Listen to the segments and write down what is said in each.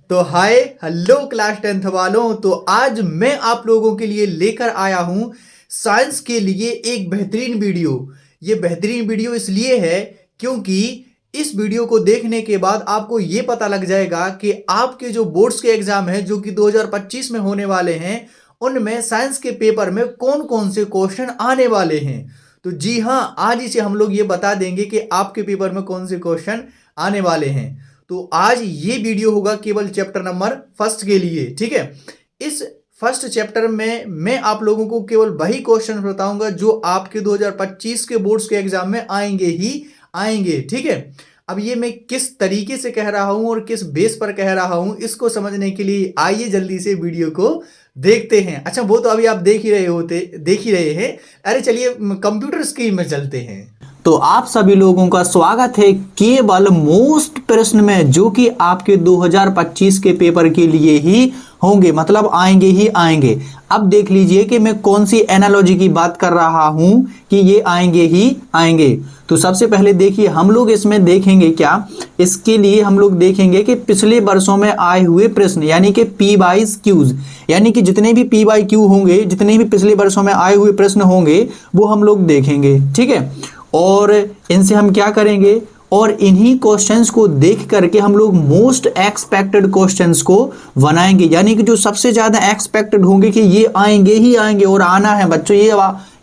तो hi hello class 10th वालों। तो आज मैं आप लोगों के लिए लेकर आया हूं साइंस के लिए एक बेहतरीन वीडियो। ये बेहतरीन वीडियो इसलिए है क्योंकि इस वीडियो को देखने के बाद आपको ये पता लग जाएगा कि आपके जो बोर्ड्स के एग्जाम हैं जो कि 2025 में होने वाले हैं, उनमें साइंस के पेपर में कौन कौन से क्वेश्चन आने वाले हैं। तो जी हाँ, आज इसे हम लोग ये बता देंगे कि आपके पेपर में कौन से क्वेश्चन आने वाले हैं। तो आज ये वीडियो होगा केवल चैप्टर नंबर फर्स्ट के लिए, ठीक है। इस फर्स्ट चैप्टर में मैं आप लोगों को केवल वही क्वेश्चन बताऊंगा जो आपके 2025 के बोर्ड्स के एग्जाम में आएंगे ही आएंगे, ठीक है। अब ये मैं किस तरीके से कह रहा हूं और किस बेस पर कह रहा हूं, इसको समझने के लिए आइए जल्दी से वीडियो को देखते हैं। अच्छा, वो तो अभी आप देख ही रहे हैं। अरे चलिए कंप्यूटर स्क्रीन में चलते हैं। तो आप सभी लोगों का स्वागत है केवल मोस्ट प्रश्न में जो कि आपके 2025 के पेपर के लिए ही होंगे, मतलब आएंगे ही आएंगे। अब देख लीजिए कि मैं कौन सी एनालॉजी की बात कर रहा हूं कि ये आएंगे ही आएंगे। तो सबसे पहले देखिए, हम लोग इसमें देखेंगे क्या, इसके लिए हम लोग देखेंगे कि पिछले वर्षों में आए हुए प्रश्न यानी कि पी बाई क्यूज, यानी कि जितने भी पी बाई क्यू होंगे, जितने भी पिछले वर्षों में आए हुए प्रश्न होंगे वो हम लोग देखेंगे, ठीक है। और इनसे हम क्या करेंगे, और इन्हीं क्वेश्चंस को देख करके हम लोग मोस्ट एक्सपेक्टेड क्वेश्चंस को बनाएंगे, यानी कि जो सबसे ज्यादा एक्सपेक्टेड होंगे कि ये आएंगे ही आएंगे और आना है बच्चों।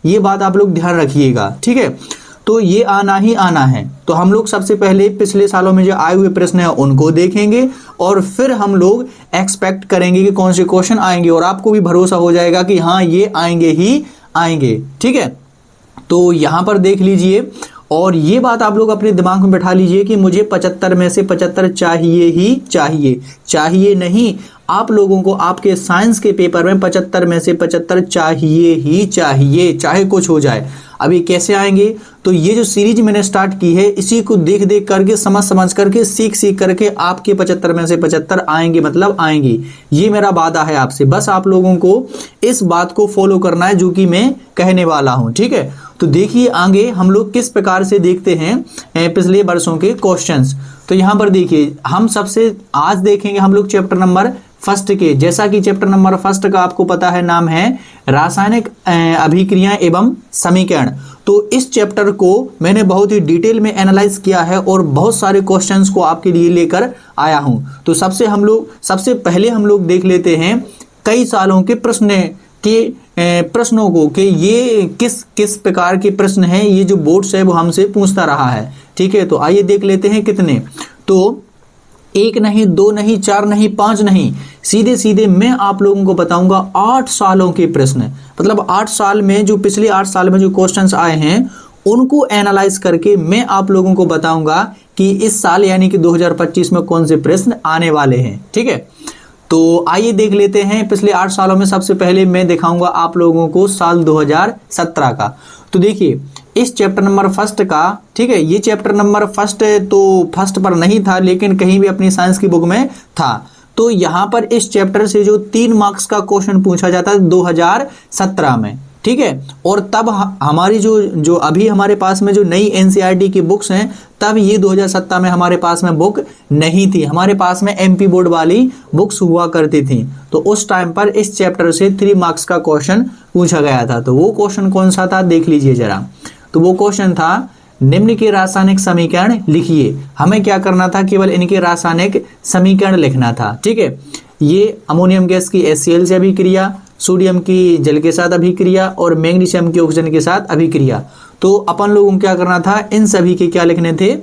ये बात आप लोग ध्यान रखिएगा, ठीक है। तो ये आना ही आना है। तो हम लोग सबसे पहले पिछले सालों में जो आए हुए प्रश्न है उनको देखेंगे और फिर हम लोग एक्सपेक्ट करेंगे कि कौन से क्वेश्चन आएंगे, और आपको भी भरोसा हो जाएगा कि हाँ ये आएंगे ही आएंगे, ठीक है। तो यहां पर देख लीजिए, और ये बात आप लोग अपने दिमाग में बैठा लीजिए कि मुझे 75 में से 75 चाहिए ही चाहिए नहीं, आप लोगों को आपके साइंस के पेपर में 75 में से 75 चाहिए ही चाहिए, चाहे कुछ हो जाए। अभी कैसे आएंगे, तो ये जो सीरीज मैंने स्टार्ट की है इसी को देख देख करके, समझ करके, सीख करके आपके 75 में से 75 आएंगे, मतलब आएंगे। ये मेरा वादा है आपसे, बस आप लोगों को इस बात को फॉलो करना है जो कि मैं कहने वाला हूं, ठीक है। तो देखिए आगे हम लोग किस प्रकार से देखते हैं पिछले वर्षों के क्वेश्चंस। तो यहां पर देखिए, हम सबसे आज देखेंगे हम लोग चैप्टर नंबर फर्स्ट के, जैसा कि चैप्टर नंबर फर्स्ट का आपको पता है नाम है रासायनिक अभिक्रियाएं एवं समीकरण। तो इस चैप्टर को मैंने बहुत ही डिटेल में एनालाइज किया है और बहुत सारे क्वेश्चंस को आपके लिए लेकर आया हूं। तो सबसे पहले हम लोग देख लेते हैं कई सालों के प्रश्नों को कि ये किस प्रकार के प्रश्न हैं, ये जो बोर्ड्स है वो हमसे पूछता रहा है, ठीक है। तो आइए देख लेते हैं कितने। तो 1 नहीं, 2 नहीं, 4 नहीं, 5 नहीं, सीधे मैं आप लोगों को बताऊंगा 8 सालों के प्रश्न, मतलब 8 साल में जो पिछले 8 साल में जो क्वेश्चंस आए हैं उनको एनालाइज करके मैं आप लोगों को बताऊंगा कि इस साल यानी कि 2025 में कौन से प्रश्न आने वाले हैं, ठीक है। तो आइए देख लेते हैं पिछले 8 सालों में। सबसे पहले मैं दिखाऊंगा आप लोगों को साल 2017 का। तो देखिए इस चैप्टर नंबर फर्स्ट का, ठीक है, ये चैप्टर नंबर फर्स्ट तो फर्स्ट पर नहीं था लेकिन कहीं भी अपनी साइंस की बुक में था। तो यहां पर इस चैप्टर से जो 3 मार्क्स का क्वेश्चन पूछा जाता है 2017 में, ठीक है। और तब हमारी जो अभी हमारे पास में जो नई एनसीईआरटी की बुक्स हैं, तब ये 2017 में हमारे पास में बुक नहीं थी, हमारे पास में एमपी बोर्ड वाली बुक्स हुआ करती थी। तो उस टाइम पर इस चैप्टर से 3 मार्क्स का क्वेश्चन पूछा गया था। तो वो क्वेश्चन कौन सा था देख लीजिए जरा। तो वो क्वेश्चन था निम्न के रासायनिक समीकरण लिखिए। हमें क्या करना था, केवल इनके रासायनिक समीकरण लिखना था, ठीक है। ये अमोनियम गैस की HCl से अभिक्रिया, सोडियम की जल के साथ अभिक्रिया और मैग्नीशियम की ऑक्सीजन के साथ अभिक्रिया। तो अपन लोगों को क्या करना था, इन सभी के क्या लिखने थे,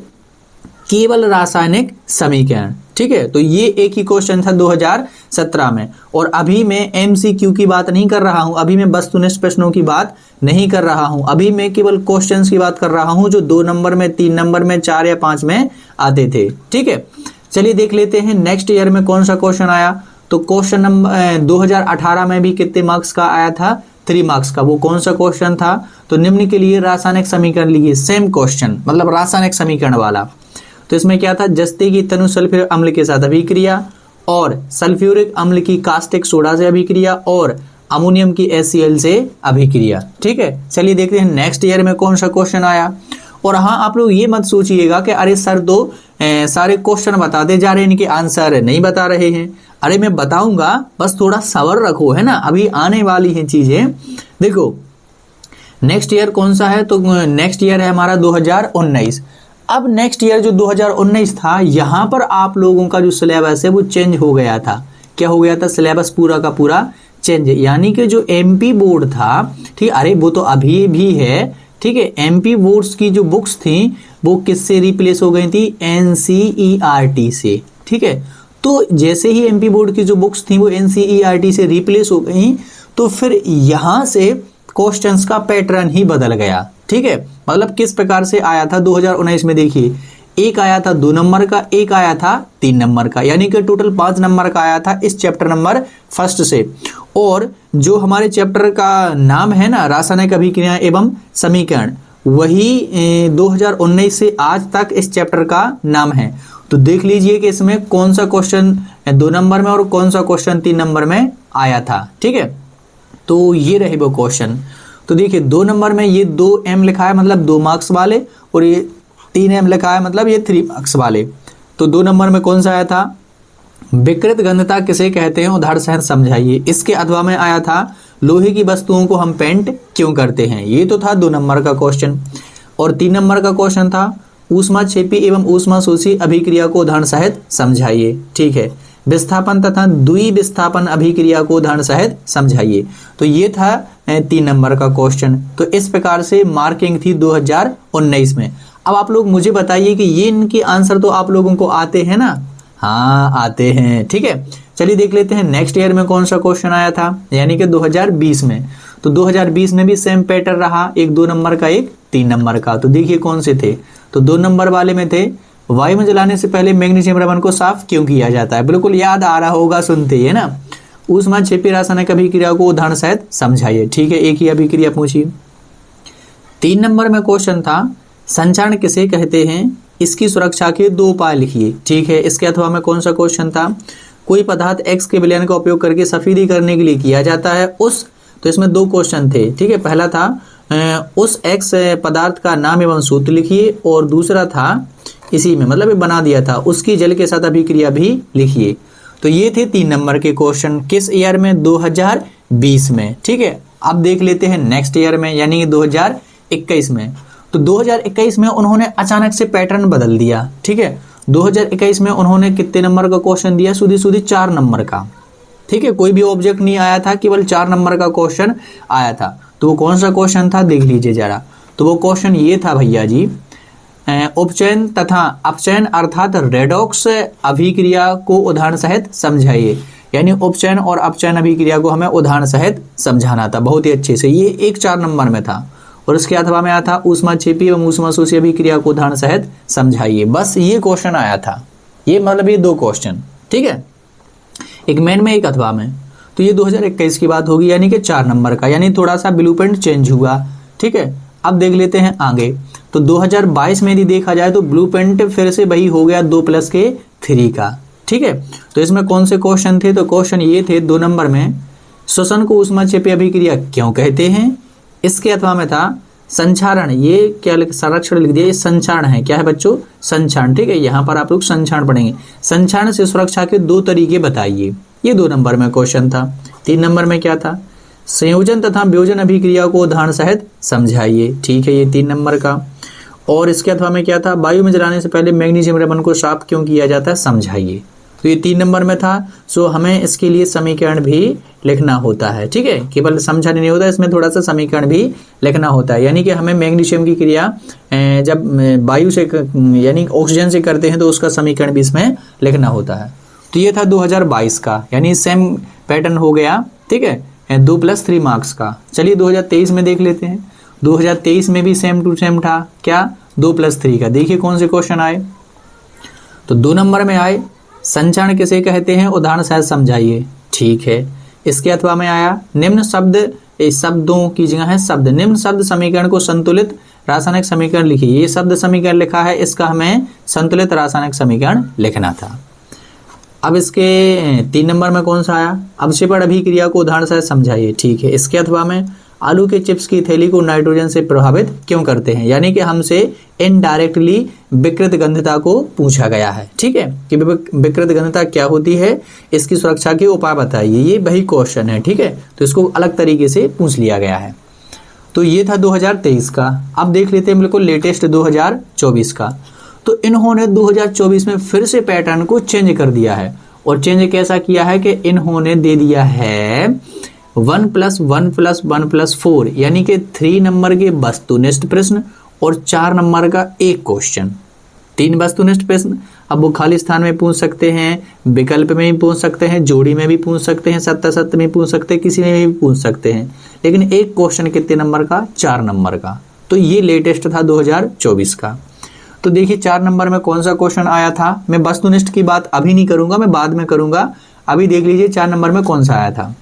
केवल रासायनिक समीकरण, ठीक है। तो ये एक ही क्वेश्चन था 2017 में। और अभी मैं MCQ की बात नहीं कर रहा हूं, अभी मैं वस्तुनिष्ठ प्रश्नों की बात नहीं कर रहा हूं, अभी मैं केवल क्वेश्चंस की बात कर रहा हूं जो 2 नंबर में, 3 नंबर में, 4 या 5 में आते थे, ठीक है। चलिए देख लेते हैं नेक्स्ट ईयर में कौन सा क्वेश्चन आया। तो क्वेश्चन नंबर 2018 में भी कितने मार्क्स का आया था, 3 मार्क्स का। वो कौन सा क्वेश्चन था, तो निम्न के लिए रासायनिक समीकरण लिखिए। सेम क्वेश्चन, मतलब रासायनिक समीकरण वाला। तो इसमें क्या था, जस्ते की तनु सल्फ्यूरिक अम्ल के साथ अभिक्रिया और सल्फ्यूरिक अम्ल की कास्टिक सोडा से अभिक्रिया और अमोनियम की HCl से अभिक्रिया, ठीक है। चलिए देखते हैं नेक्स्ट ईयर में कौन सा क्वेश्चन आया। और हाँ, आप लोग ये मत सोचिएगा कि अरे सर तो सारे क्वेश्चन बताते जा रहे हैं, इनके आंसर नहीं बता रहे हैं। अरे मैं बताऊंगा, बस थोड़ा सब्र रखो, है ना, अभी आने वाली हैं चीजें। देखो नेक्स्ट ईयर कौन सा है, तो नेक्स्ट ईयर है हमारा 2019। अब नेक्स्ट ईयर जो 2019 था, यहाँ पर आप लोगों का जो सिलेबस है वो चेंज हो गया था। क्या हो गया था? सिलेबस पूरा का पूरा चेंज, यानी कि जो एमपी बोर्ड था, ठीक, अरे वो तो अभी भी है, ठीक है, एमपी बोर्ड्स की जो बुक्स थी वो किससे रिप्लेस हो गई थी? एनसीईआरटी से, ठीक है। तो जैसे ही एमपी बोर्ड की जो बुक्स थी वो एनसीईआरटी से रिप्लेस हो गई, तो फिर यहाँ से क्वेश्चंस का पैटर्न ही बदल गया, ठीक है। मतलब किस प्रकार से आया था 2019 में, देखिए एक आया था 2 नंबर का, एक आया था 3 नंबर का, यानी कि टोटल 5 नंबर का आया था इस चैप्टर नंबर फर्स्ट से। और जो हमारे चैप्टर का नाम है ना, रासायनिक अभिक्रिया एवं समीकरण, वही 2019 से आज तक इस चैप्टर का नाम है। तो देख लीजिए कि इसमें कौन सा क्वेश्चन 2 नंबर में और कौन सा क्वेश्चन 3 नंबर में आया था, ठीक है। तो ये रहे वो क्वेश्चन। तो देखिए 2 नंबर में ये 2m लिखा है, मतलब 2 मार्क्स वाले, और ये 3m लिखा है, मतलब ये 3 मार्क्स वाले। तो 2 नंबर में कौन सा आया था? विकृत घनता किसे कहते हैं, उदाहरण सहित समझाइए। इसके अथवा में आया था लोहे की वस्तुओं को हम पेंट क्यों करते हैं। ये तो था 2 नंबर का क्वेश्चन। और 3 नंबर का क्वेश्चन था ऊष्माक्षेपी एवं ऊष्माशोषी अभिक्रिया को उदाहरण सहित समझाइए, ठीक है। विस्थापन तथा द्विविस्थापन अभिक्रिया को उदाहरण सहित समझाइए। तो ये था 3 नंबर का क्वेश्चन। तो इस प्रकार से मार्किंग थी 2019 में। अब आप लोग मुझे बताइए कि ये इनके आंसर तो आप लोगों को आते हैं ना? हाँ आते हैं, ठीक है। चलिए देख लेते हैं नेक्स्ट ईयर में कौन सा क्वेश्चन आया था, यानी कि 2020 में। तो 2020 में भी सेम पैटर्न रहा, एक 2 नंबर का, एक 3 नंबर का। तो देखिए कौन से थे। तो 2 नंबर वाले में थे वायु में जलाने से पहले मैग्नीशियम रबन को साफ क्यों किया जाता है। बिल्कुल याद आ रहा होगा सुनते ही, है ना। ऊष्माक्षेपी रासायनिक अभिक्रिया को उदाहरण सहित समझाइए, ठीक है। एक ही अभिक्रिया पूछिए। 3 नंबर में क्वेश्चन था संचारण किसे कहते हैं, इसकी सुरक्षा के 2 उपाय लिखिए, ठीक है। इसके अथवा में कौन सा क्वेश्चन था? कोई पदार्थ एक्स के विलयन का उपयोग करके सफेदी करने के लिए किया जाता है उस, तो इसमें 2 क्वेश्चन थे, ठीक है। पहला था उस एक्स पदार्थ का नाम एवं सूत्र लिखिए, और दूसरा था इसी में, मतलब ये बना दिया था, उसकी जल के साथ अभिक्रिया भी लिखिए। तो ये थे 3 नंबर के क्वेश्चन किस ईयर में? 2020 में, ठीक है। अब देख लेते हैं नेक्स्ट ईयर में, यानी कि 2021 में। तो 2021 में उन्होंने अचानक से पैटर्न बदल दिया, ठीक है। 2021 में उन्होंने कितने नंबर का क्वेश्चन दिया? सीधी 4 नंबर का, ठीक है। कोई भी ऑब्जेक्ट नहीं आया था, केवल 4 नंबर का क्वेश्चन आया था। तो वो कौन सा क्वेश्चन था देख लीजिए जरा। तो वो क्वेश्चन ये था भैया जी, उपचयन तथा अपचयन अर्थात रेडॉक्स अभिक्रिया को उदाहरण सहित समझाइए। यानी उपचयन और अपचयन अभिक्रिया को हमें उदाहरण सहित समझाना था बहुत ही अच्छे से। ये एक 4 नंबर में था। और इसके अथवा में आया था ऊष्माक्षेपी एवं ऊष्माशोषी अभिक्रिया को उदाहरण सहित समझाइए। बस ये क्वेश्चन आया था, ये मतलब ये 2 क्वेश्चन, ठीक है, एक मेन में एक अथवा में। तो ये 2021 की बात होगी, यानी कि 4 नंबर का, यानी थोड़ा सा ब्लूप्रिंट चेंज हुआ, ठीक है। अब देख लेते हैं आगे। तो 2022 में यदि देखा जाए तो ब्लूप्रिंट फिर से वही हो गया 2+3 का, ठीक है। तो इसमें कौन से क्वेश्चन थे? तो क्वेश्चन ये थे 2 नंबर में, श्वसन को ऊष्माक्षेपी अभिक्रिया क्यों कहते हैं। इसके अथवा में था संचारण, ये क्या संरक्षण लिख दिया, ये संचारण है, क्या है बच्चों? संचारण, ठीक है। यहाँ पर आप लोग संचारण पढ़ेंगे। संचारण से सुरक्षा के 2 तरीके बताइए, ये 2 नंबर में क्वेश्चन था। 3 नंबर में क्या था? संयोजन तथा वियोजन अभिक्रिया को उदाहरण सहित समझाइए, ठीक है, ये 3 नंबर का। और इसके अथवा में क्या था? वायु में जलाने से पहले मैग्नीशियम रबन को साफ क्यों किया जाता है, समझाइए। तो ये 3 नंबर में था। सो हमें इसके लिए समीकरण भी लिखना होता है, ठीक है, केवल समझाने नहीं होता, इसमें थोड़ा सा समीकरण भी लिखना होता है। यानी कि हमें मैग्नीशियम की क्रिया जब वायु से यानी ऑक्सीजन से करते हैं तो उसका समीकरण भी इसमें लिखना होता है। तो ये था 2022 का, यानी सेम पैटर्न हो गया, ठीक है, 2+3 मार्क्स का। चलिए 2023 में देख लेते हैं। 2023 में भी सेम टू सेम था, क्या? 2+3 का। देखिए कौन से क्वेश्चन आए। तो 2 नंबर में आए संचारण किसे कहते हैं, उदाहरण सहित समझाइए, ठीक है। इसके अथवा में आया निम्न शब्द, शब्दों की जगह है शब्द, निम्न शब्द समीकरण को संतुलित रासायनिक समीकरण लिखिए। ये शब्द समीकरण लिखा है, इसका हमें संतुलित रासायनिक समीकरण लिखना था। अब इसके 3 नंबर में कौन सा आया? अवक्षेपण अभिक्रिया को उदाहरण सहित समझाइए, ठीक है। इसके अथवा में आलू के चिप्स की थैली को नाइट्रोजन से प्रभावित क्यों करते हैं, यानी कि हमसे इनडायरेक्टली विकृत गंधता को पूछा गया है। ठीक है, कि विकृत गंधता क्या होती है, इसकी सुरक्षा के उपाय बताइए, ये वही क्वेश्चन है। ठीक है, तो इसको अलग तरीके से पूछ लिया गया है। तो ये था 2023 का। अब देख लेते हैं बिल्कुल लेटेस्ट 2024 का। तो इन्होंने 2024 में फिर से पैटर्न को चेंज कर दिया है, और चेंज कैसा किया है कि इन्होंने दे दिया है 1 + 1 + 1 + 4, यानी कि 3 नंबर के वस्तुनिष्ठ प्रश्न और 4 नंबर का एक क्वेश्चन। 3 वस्तुनिष्ठ प्रश्न, अब वो खाली स्थान में पूछ सकते हैं, विकल्प में भी पूछ सकते हैं, जोड़ी में भी पूछ सकते हैं, सत्य में पूछ सकते हैं, किसी में भी पूछ सकते हैं, लेकिन एक क्वेश्चन कितने नंबर का, 4 नंबर का। तो ये लेटेस्ट था 2024 का। तो देखिए 4 नंबर में कौन सा क्वेश्चन आया था। मैं वस्तुनिष्ठ की बात अभी नहीं करूंगा, मैं बाद में करूंगा। अभी देख लीजिए 4 नंबर में कौन सा आया था।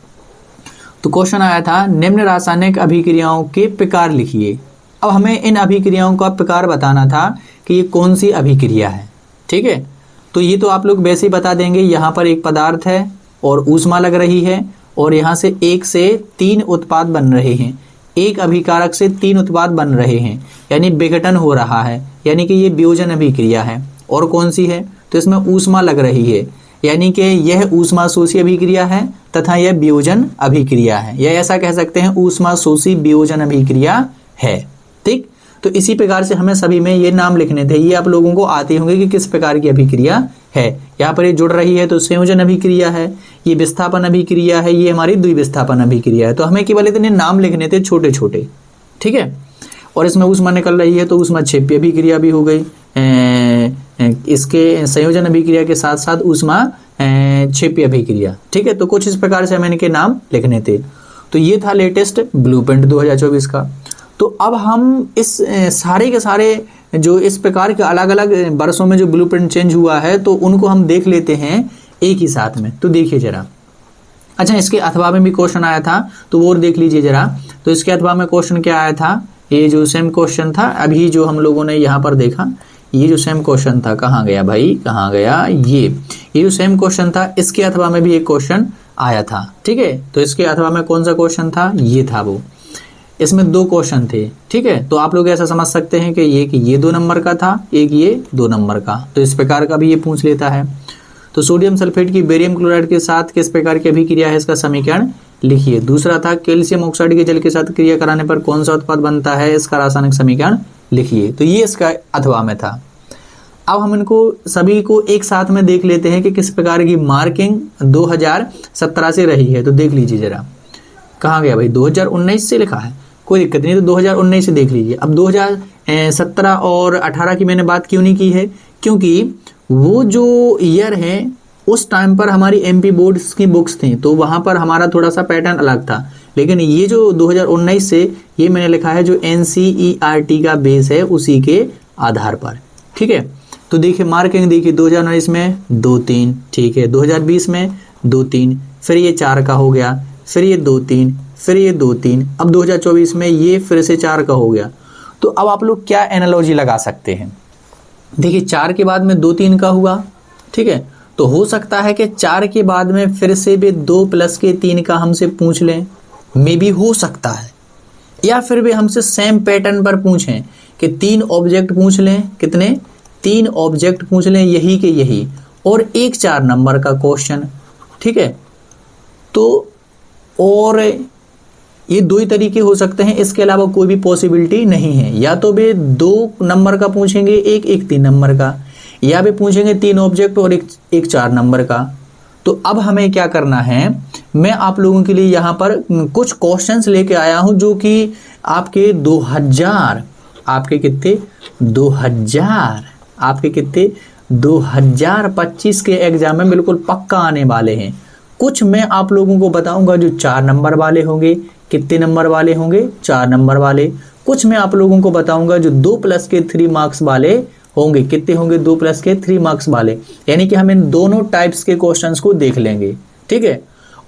तो क्वेश्चन आया था निम्न रासायनिक अभिक्रियाओं के प्रकार लिखिए। अब हमें इन अभिक्रियाओं का प्रकार बताना था कि ये कौन सी अभिक्रिया है। ठीक है, तो ये तो आप लोग वैसे ही बता देंगे। यहाँ पर एक पदार्थ है और ऊष्मा लग रही है, और यहाँ से 1 से 3 उत्पाद बन रहे हैं, एक अभिकारक से 3 उत्पाद बन रहे हैं, यानी विघटन हो रहा है, यानी कि ये वियोजन अभिक्रिया है। और कौन सी है, तो इसमें ऊष्मा लग रही है, यानी कि यह ऊष्माशोषी अभिक्रिया है तथा यह वियोजन अभिक्रिया है, या ऐसा कह सकते हैं ऊष्माशोषी वियोजन अभिक्रिया है। ठीक, तो इसी प्रकार से हमें सभी में ये नाम लिखने थे। ये आप लोगों को आते होंगे कि किस प्रकार की अभिक्रिया है। यहाँ पर ये जुड़ रही है तो संयोजन अभिक्रिया है, ये विस्थापन अभिक्रिया है, ये हमारी द्विविस्थापन अभिक्रिया है। तो हमें केवल इतने नाम लिखने थे छोटे छोटे। ठीक है, और इसमें ऊष्मा निकल रही है तो ऊष्माक्षेपी अभिक्रिया भी हो गई। इसके संयोजन अभिक्रिया के साथ साथ ऊष्मा क्षेपी अभिक्रिया। ठीक है, तो कुछ इस प्रकार से हमें इनके नाम लिखने थे। तो ये था लेटेस्ट ब्लूप्रिंट 2024 का। तो अब हम इस सारे के सारे जो इस प्रकार के अलग अलग वर्षों में जो ब्लूप्रिंट चेंज हुआ है, तो उनको हम देख लेते हैं एक ही साथ में। तो देखिए जरा, अच्छा इसके अथवा में भी क्वेश्चन आया था, तो वो देख लीजिए जरा। तो इसके अथवा में क्वेश्चन क्या आया था, ये जो सेम क्वेश्चन था अभी जो हम लोगों ने यहाँ पर देखा, ये जो सेम क्वेश्चन था, कहाँ गया भाई, कहाँ गया, ये जो सेम क्वेश्चन था, इसके अथवा में भी एक क्वेश्चन आया था। ठीक है, तो इसके अथवा में कौन सा क्वेश्चन था, ये था वो। इसमें 2 क्वेश्चन थे। ठीक है, तो आप लोग ऐसा समझ सकते हैं कि ये 2 नंबर का था, एक ये 2 नंबर का। तो इस प्रकार का भी ये पूछ लेता है। तो सोडियम सल्फेट की बेरियम क्लोराइड के साथ किस प्रकार की अभिक्रिया है, इसका समीकरण लिखिए। दूसरा था कैल्शियम ऑक्साइड के जल के साथ क्रिया कराने पर कौन सा उत्पाद बनता है, इसका रासायनिक समीकरण लिखिए। तो ये इसका अथवा में था। अब हम इनको सभी को एक साथ में देख लेते हैं कि किस प्रकार की मार्किंग 2017 से रही है। तो देख लीजिए जरा, कहाँ गया भाई, 2019 से लिखा है, कोई दिक्कत नहीं। तो 2019 से देख लीजिए। अब 2017 और 18 की मैंने बात क्यों नहीं की है, क्योंकि वो जो ईयर है उस टाइम पर हमारी एमपी बोर्ड्स की बुक्स थी, तो वहां पर हमारा थोड़ा सा पैटर्न अलग था। लेकिन ये जो 2019 से ये मैंने लिखा है जो एनसीईआरटी का बेस है उसी के आधार पर। ठीक है, तो देखिए मार्किंग देखिए 2019 में 2 3, ठीक है, 2020 में 2 3, फिर ये 4 का हो गया, फिर ये 2 3, फिर ये 2 3, अब 2024 में ये फिर से 4 का हो गया। तो अब आप लोग क्या एनालॉजी लगा सकते हैं, देखिए 4 के बाद में 2 3 का हुआ। ठीक है, तो हो सकता है कि 4 के बाद में फिर से भी 2 + के 3 का हमसे पूछ लें, मे भी हो सकता है, या फिर भी हमसे सेम पैटर्न पर पूछें कि 3 ऑब्जेक्ट पूछ लें, कितने 3 ऑब्जेक्ट पूछ लें यही के यही, और एक 4 नंबर का क्वेश्चन। ठीक है, तो और ये 2 ही तरीके हो सकते हैं, इसके अलावा कोई भी पॉसिबिलिटी नहीं है। या तो वे 2 नंबर का पूछेंगे, एक 3 नंबर का, या भी पूछेंगे 3 ऑब्जेक्ट और एक 4 नंबर का। तो अब हमें क्या करना है, मैं आप लोगों के लिए यहाँ पर कुछ क्वेश्चंस लेके आया हूँ जो कि आपके 2000 आपके कितने 2000 आपके कितने 2025 के एग्जाम में बिल्कुल पक्का आने वाले हैं। कुछ मैं आप लोगों को बताऊंगा जो 4 नंबर वाले होंगे, कितने नंबर वाले होंगे 4 नंबर वाले। कुछ मैं आप लोगों को बताऊंगा जो 2 + के 3 मार्क्स वाले होंगे, कितने होंगे 2 + के 3 मार्क्स वाले, यानी कि हम इन दोनों टाइप्स के क्वेश्चंस को देख लेंगे। ठीक है,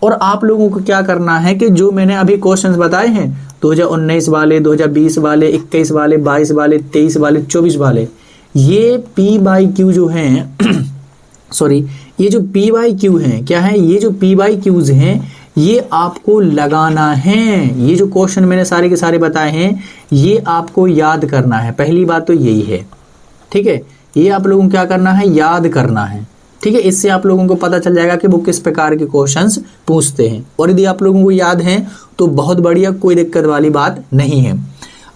और आप लोगों को क्या करना है कि जो मैंने अभी क्वेश्चंस बताए हैं 2019 वाले, 2020 वाले, 21 वाले, 22 वाले, 23 वाले, 24 वाले, ये P/Q जो हैं सॉरी, ये जो P/Q हैं क्या है, ये जो P/Qs हैं ये आपको लगाना है। ये जो क्वेश्चन मैंने सारे के सारे बताए हैं ये आपको याद करना है। पहली बात तो यही है, ठीक है, ये आप लोगों को क्या करना है, याद करना है, ठीक है। इससे आप लोगों को पता चल जाएगा कि वो किस प्रकार के क्वेश्चंस पूछते हैं, और यदि आप लोगों को याद हैं तो बहुत बढ़िया, कोई दिक्कत वाली बात नहीं है।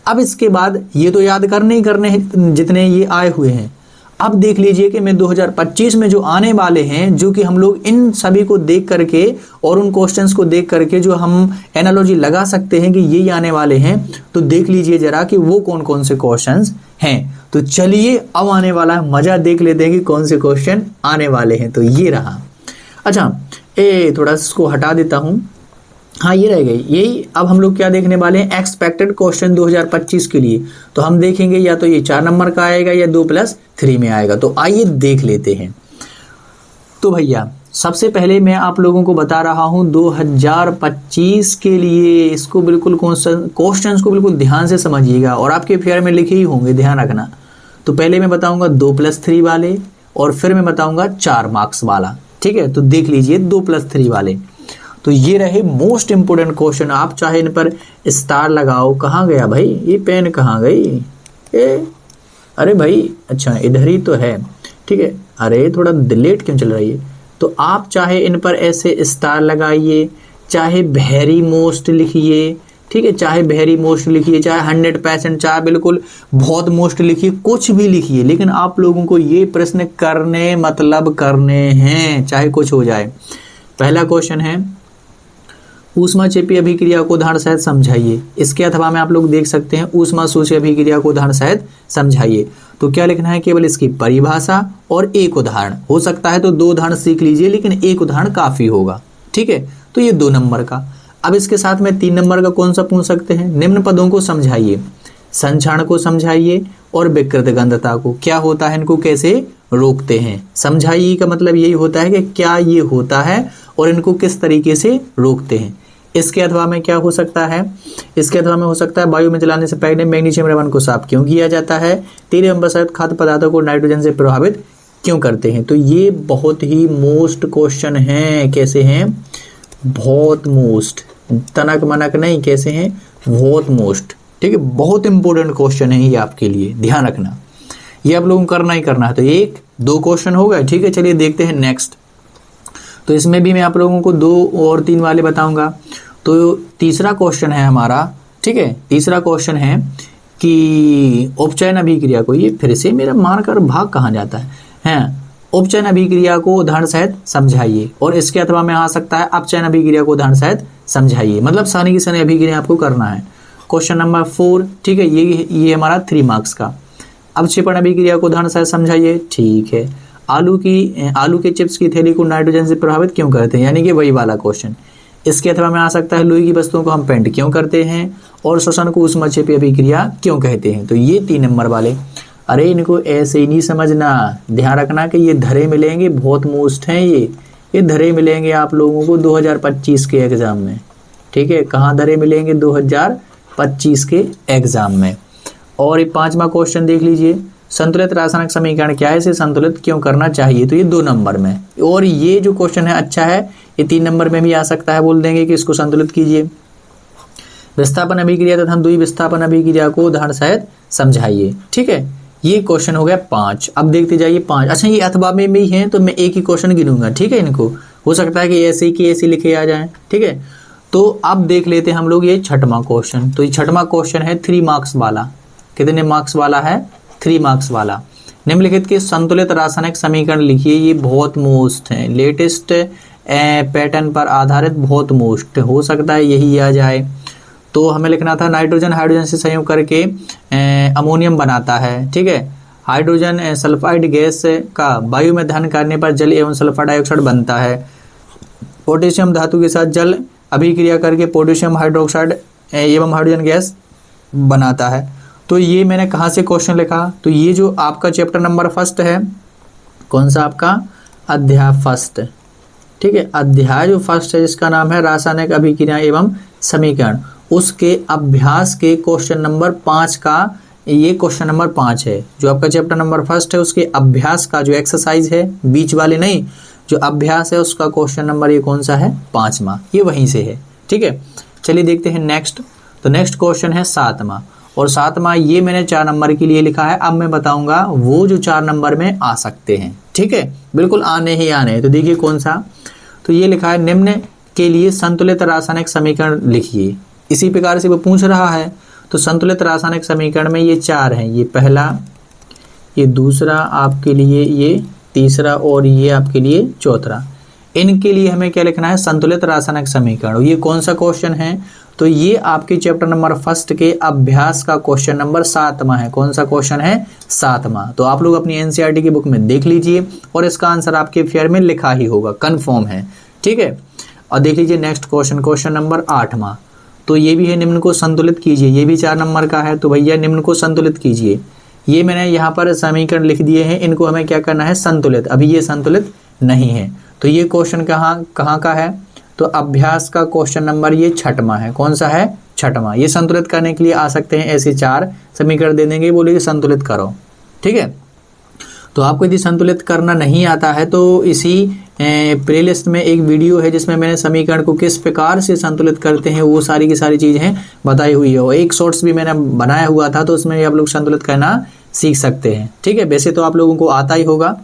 अब इसके बाद ये तो याद करने ही करने हैं जितने ये आए हुए हैं। अब देख लीजिए कि मैं 2025 में जो आने वाले हैं, जो कि हम लोग इन सभी को देख करके और उन क्वेश्चंस को देख करके जो हम एनालॉजी लगा सकते हैं कि यही आने वाले हैं, तो देख लीजिए जरा कि वो कौन कौन से क्वेश्चंस हैं। तो चलिए अब आने वाला है मजा, देख लेते हैं कि कौन से क्वेश्चन आने वाले हैं। तो ये रहा। अच्छा, थोड़ा इसको हटा देता हूं। हाँ, ये रह गई। यही अब हम लोग क्या देखने वाले हैं, एक्सपेक्टेड क्वेश्चन 2025 के लिए। तो हम देखेंगे या तो ये 4 नंबर का आएगा या 2+3 में आएगा। तो आइए देख लेते हैं। तो भैया सबसे पहले मैं आप लोगों को बता रहा हूं 2025 के लिए, इसको बिल्कुल क्वेश्चंस को बिल्कुल ध्यान से समझिएगा, और आपके फेयर में लिखे ही होंगे, ध्यान रखना। तो पहले मैं बताऊंगा 2+3 वाले, और फिर मैं बताऊंगा 4 मार्क्स वाला, ठीक है। तो देख लीजिए 2+3 वाले। तो ये रहे मोस्ट इंपोर्टेंट क्वेश्चन। आप चाहे इन पर स्टार लगाओ। कहाँ गया भाई, ये पेन कहाँ गई? अरे भाई, अच्छा इधर ही तो है, ठीक है। अरे थोड़ा डिलीट क्यों चल रही है? तो आप चाहे इन पर ऐसे स्टार लगाइए, चाहे वेरी मोस्ट लिखिए, ठीक है, चाहे वेरी मोस्ट लिखिए, चाहे 100%, चाहे बिल्कुल बहुत मोस्ट लिखिए, कुछ भी लिखिए, लेकिन आप लोगों को ये प्रश्न करने मतलब करने हैं, चाहे कुछ हो जाए। पहला क्वेश्चन है, ऊष्माक्षेपी अभिक्रिया को उदाहरण सहित समझाइए। इसके अथवा में आप लोग देख सकते हैं ऊष्माशोषी अभिक्रिया को उदाहरण सहित समझाइए। तो क्या लिखना है, केवल इसकी परिभाषा और एक उदाहरण। हो सकता है तो 2 उदाहरण सीख लीजिए, लेकिन एक उदाहरण काफी होगा, ठीक है। तो ये 2 नंबर का। अब इसके साथ में 3 नंबर का कौन सा पूछ सकते हैं, निम्न पदों को समझाइए, संक्षारण को समझाइए और विकृत गंधता को, क्या होता है, इनको कैसे रोकते हैं। समझाइए का मतलब यही होता है कि क्या ये होता है और इनको किस तरीके से रोकते हैं। इसके अथवा में क्या हो सकता है, इसके अथवा में हो सकता है वायु में जलाने से पहले मैग्नीशियम रेवन को साफ क्यों किया जाता है, तेल एवं बसंत खाद्य पदार्थों को नाइट्रोजन से प्रभावित क्यों करते हैं। तो ये बहुत ही मोस्ट क्वेश्चन हैं। कैसे हैं, बहुत मोस्ट, तनक मनक नहीं, कैसे हैं, बहुत मोस्ट, ठीक है। बहुत इंपॉर्टेंट क्वेश्चन है ये आपके लिए, ध्यान रखना, ये आप लोगों को करना ही करना है। तो 1-2 क्वेश्चन हो गए, ठीक है। चलिए देखते हैं नेक्स्ट। तो इसमें भी मैं आप लोगों को 2 और 3 वाले बताऊंगा। तो तीसरा क्वेश्चन है हमारा, ठीक है, तीसरा क्वेश्चन है कि उपचयन अभिक्रिया को, ये फिर से मेरा मारकर भाग कहाँ जाता है, उपचयन अभिक्रिया को उदाहरण सहित समझाइए। और इसके अथवा में आ सकता है अपचयन अभिक्रिया को उदाहरण सहित समझाइए, मतलब सानी की सानी अभिक्रिया आपको करना है। क्वेश्चन नंबर 4, ठीक है, ये हमारा 3 मार्क्स का। अपक्षेपण अभिक्रिया को उदाहरण सहित समझाइए, ठीक है। आलू के चिप्स की थैली को नाइट्रोजन से प्रभावित क्यों करते हैं, यानी कि वही वाला क्वेश्चन। इसके अथवा में आ सकता है लोहे की वस्तुओं को हम पेंट क्यों करते हैं, और श्वसन को ऊष्माक्षेपी अभिक्रिया क्यों कहते हैं। तो ये 3 नंबर वाले। अरे इनको ऐसे ही नहीं समझना, ध्यान रखना कि ये धरे मिलेंगे, बहुत मोस्ट हैं ये धरे मिलेंगे आप लोगों को 2025 के एग्जाम में, ठीक है। कहाँ धरे मिलेंगे, 2025 के एग्जाम में। और ये 5वां क्वेश्चन देख लीजिए, संतुलित रासायनिक समीकरण क्या है, इसे संतुलित क्यों करना चाहिए। तो ये 2 नंबर में। और ये जो क्वेश्चन है अच्छा है, ये 3 नंबर में भी आ सकता है, बोल देंगे कि इसको संतुलित कीजिए। विस्थापन अभिक्रिया तथा द्वि विस्थापन अभिक्रिया को उदाहरण सहित समझाइए, ठीक है। ये क्वेश्चन हो गया 5। अब देखते जाइए 5। अच्छा, ये अथवा में भी हैं तो मैं एक ही क्वेश्चन गिनूंगा, ठीक है। इनको हो सकता है कि ऐसे की ऐसे लिखे आ जाए, ठीक है। तो अब देख लेते हैं हम लोग ये 6वां क्वेश्चन। तो ये 6वां क्वेश्चन है 3 मार्क्स वाला। कितने मार्क्स वाला है, 3 मार्क्स वाला। निम्नलिखित के संतुलित रासायनिक समीकरण लिखिए। ये बहुत मोस्ट है, लेटेस्ट पैटर्न पर आधारित बहुत मोस्ट, हो सकता है यही आ जाए। तो हमें लिखना था नाइट्रोजन हाइड्रोजन से संयोग करके अमोनियम बनाता है, ठीक है। हाइड्रोजन सल्फाइड गैस का वायु में दहन करने पर जल एवं सल्फर डाइऑक्साइड बनता है। पोटेशियम धातु के साथ जल अभिक्रिया करके पोटेशियम हाइड्रोक्साइड एवं हाइड्रोजन गैस बनाता है। तो ये मैंने कहाँ से क्वेश्चन लिखा, तो ये जो आपका चैप्टर नंबर 1 है, कौन सा आपका, अध्याय 1, ठीक है। अध्याय जो 1 है जिसका नाम है रासायनिक अभिक्रिया एवं समीकरण, उसके अभ्यास के क्वेश्चन नंबर 5 का ये क्वेश्चन नंबर 5 है। जो आपका चैप्टर नंबर 1 है उसके अभ्यास का जो एक्सरसाइज है, बीच वाले नहीं, जो अभ्यास है उसका क्वेश्चन नंबर ये कौन सा है, 5वां, ये वहीं से है। ठीक है, चलिए देखते हैं नेक्स्ट। तो नेक्स्ट क्वेश्चन है 7वां, और 7वां ये मैंने 4 नंबर के लिए लिखा है। अब मैं बताऊंगा वो जो 4 नंबर में आ सकते हैं। ठीक है, बिल्कुल आने ही आने हैं। तो देखिए कौन सा, तो ये लिखा है निम्न के लिए संतुलित रासायनिक समीकरण लिखिए। इसी प्रकार से वो पूछ रहा है। तो संतुलित रासायनिक समीकरण में ये 4 हैं, ये पहला, ये दूसरा आपके लिए, ये तीसरा और ये आपके लिए चौथा। इनके लिए हमें क्या लिखना है, संतुलित रासायनिक समीकरण। ये कौन सा क्वेश्चन है, तो ये आपके चैप्टर नंबर 1 के अभ्यास का क्वेश्चन नंबर 7वां है। कौन सा क्वेश्चन है, 7वां। तो आप लोग अपनी एनसीईआरटी की बुक में देख लीजिए और इसका आंसर आपके फेयर में लिखा ही होगा, कंफर्म है। ठीक है, और देख लीजिए नेक्स्ट क्वेश्चन, क्वेश्चन नंबर 8वां। तो ये भी है निम्न को संतुलित कीजिए। ये भी 4 नंबर का है। तो भैया निम्न को संतुलित कीजिए। ये मैंने यहाँ पर समीकरण लिख दिए हैं, इनको हमें क्या करना है, संतुलित। अभी ये संतुलित नहीं है। तो ये क्वेश्चन कहाँ का है, तो अभ्यास का क्वेश्चन नंबर ये 6वां है। कौन सा है, 6वां। ये संतुलित करने के लिए आ सकते हैं, ऐसे 4 समीकरण दे देंगे, बोलेंगे संतुलित करो। ठीक है, तो आपको यदि संतुलित करना नहीं आता है तो इसी प्लेलिस्ट में एक वीडियो है जिसमें मैंने समीकरण को किस प्रकार से संतुलित करते हैं वो सारी की सारी चीजें बताई हुई है। और एक शॉर्ट्स भी मैंने बनाया हुआ था, तो उसमें आप लोग संतुलित करना सीख सकते हैं। ठीक है, वैसे तो आप लोगों को आता ही होगा।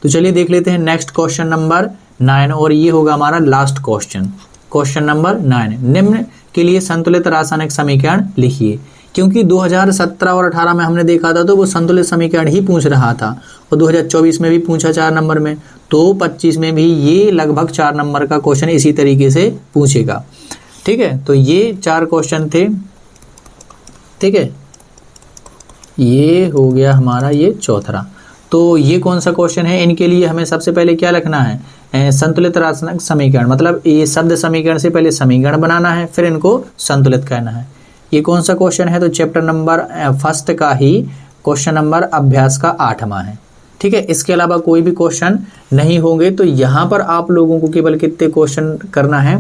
तो चलिए देख लेते हैं नेक्स्ट क्वेश्चन नंबर 9, और ये होगा हमारा लास्ट क्वेश्चन, क्वेश्चन नंबर 9। निम्न के लिए संतुलित रासायनिक समीकरण लिखिए। क्योंकि 2017 और 18 में हमने देखा था तो वो संतुलित समीकरण ही पूछ रहा था, और 2024 में भी पूछा 4 नंबर में, तो 25 में भी ये लगभग 4 नंबर का क्वेश्चन इसी तरीके से पूछेगा। ठीक है, तो ये 4 क्वेश्चन थे। ठीक है, ये हो गया हमारा ये चौथा। तो ये कौन सा क्वेश्चन है, इनके लिए हमें सबसे पहले क्या लिखना है, संतुलित रासायनिक समीकरण। मतलब ये शब्द समीकरण से पहले समीकरण बनाना है, फिर इनको संतुलित करना है। ये कौन सा क्वेश्चन है, तो चैप्टर नंबर 1 का ही क्वेश्चन नंबर अभ्यास का 8वां है। ठीक है, इसके अलावा कोई भी क्वेश्चन नहीं होंगे। तो यहाँ पर आप लोगों को केवल कितने क्वेश्चन करना है,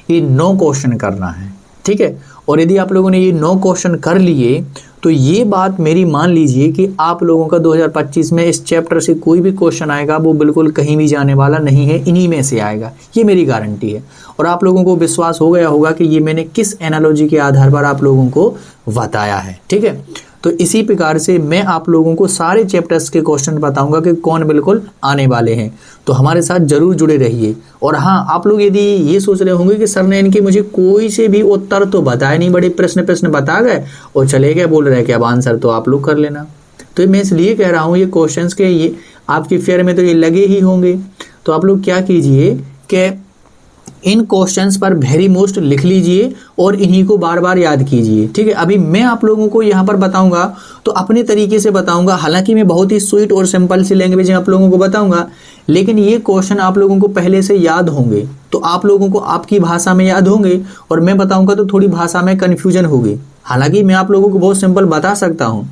ये 9 क्वेश्चन करना है। ठीक है, और यदि आप लोगों ने ये 9 क्वेश्चन कर लिए तो ये बात मेरी मान लीजिए कि आप लोगों का 2025 में इस चैप्टर से कोई भी क्वेश्चन आएगा वो बिल्कुल कहीं भी जाने वाला नहीं है, इन्हीं में से आएगा, ये मेरी गारंटी है। और आप लोगों को विश्वास हो गया होगा कि ये मैंने किस एनालॉजी के आधार पर आप लोगों को बताया है। ठीक है, तो इसी प्रकार से मैं आप लोगों को सारे चैप्टर्स के क्वेश्चन बताऊंगा कि कौन बिल्कुल आने वाले हैं। तो हमारे साथ जरूर जुड़े रहिए। और हाँ, आप लोग यदि ये सोच रहे होंगे कि सर ने इनके मुझे कोई से भी उत्तर तो बताया नहीं, बड़े प्रश्न बता गए और चले गए, बोल रहे कि अब आंसर तो आप लोग कर लेना। तो मैं इसलिए कह रहा हूँ ये क्वेश्चंस के ये आपकी फेयर में तो ये लगे ही होंगे। तो आप लोग क्या कीजिए कि इन क्वेश्चंस पर वेरी मोस्ट लिख लीजिए और इन्हीं को बार बार याद कीजिए। ठीक है, अभी मैं आप लोगों को यहाँ पर बताऊंगा तो अपने तरीके से बताऊंगा। हालांकि मैं बहुत ही स्वीट और सिंपल सी लैंग्वेज में आप लोगों को बताऊंगा, लेकिन ये क्वेश्चन आप लोगों को पहले से याद होंगे, तो आप लोगों को आपकी भाषा में याद होंगे, और मैं बताऊंगा तो थोड़ी भाषा में कन्फ्यूजन होगी। हालांकि मैं आप लोगों को बहुत सिंपल बता सकता हूँ।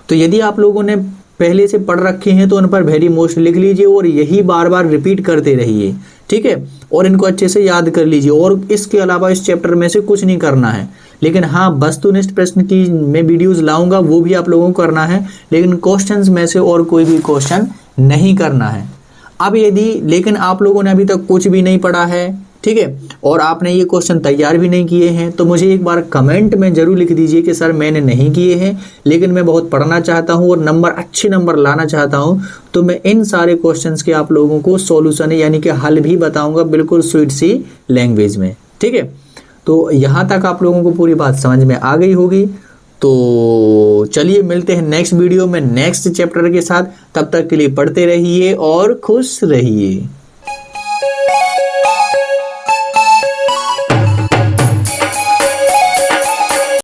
तो यदि आप लोगों ने पहले से पढ़ रखे हैं तो उन पर वेरी मोस्ट लिख लीजिए और यही बार बार रिपीट करते रहिए। ठीक है, और इनको अच्छे से याद कर लीजिए। और इसके अलावा इस चैप्टर में से कुछ नहीं करना है, लेकिन हाँ, वस्तुनिष्ठ प्रश्न की मैं वीडियोस लाऊंगा, वो भी आप लोगों को करना है, लेकिन क्वेश्चंस में से और कोई भी क्वेश्चन नहीं करना है। अब लेकिन आप लोगों ने अभी तक कुछ भी नहीं पढ़ा है, ठीक है, और आपने ये क्वेश्चन तैयार भी नहीं किए हैं, तो मुझे एक बार कमेंट में जरूर लिख दीजिए कि सर मैंने नहीं किए हैं, लेकिन मैं बहुत पढ़ना चाहता हूं और अच्छे नंबर लाना चाहता हूं। तो मैं इन सारे क्वेश्चंस के आप लोगों को सॉल्यूशन यानी कि हल भी बताऊंगा, बिल्कुल स्वीट सी लैंग्वेज में। ठीक है, तो यहाँ तक आप लोगों को पूरी बात समझ में आ गई होगी। तो चलिए मिलते हैं नेक्स्ट वीडियो में नेक्स्ट चैप्टर के साथ। तब तक के लिए पढ़ते रहिए और खुश रहिए।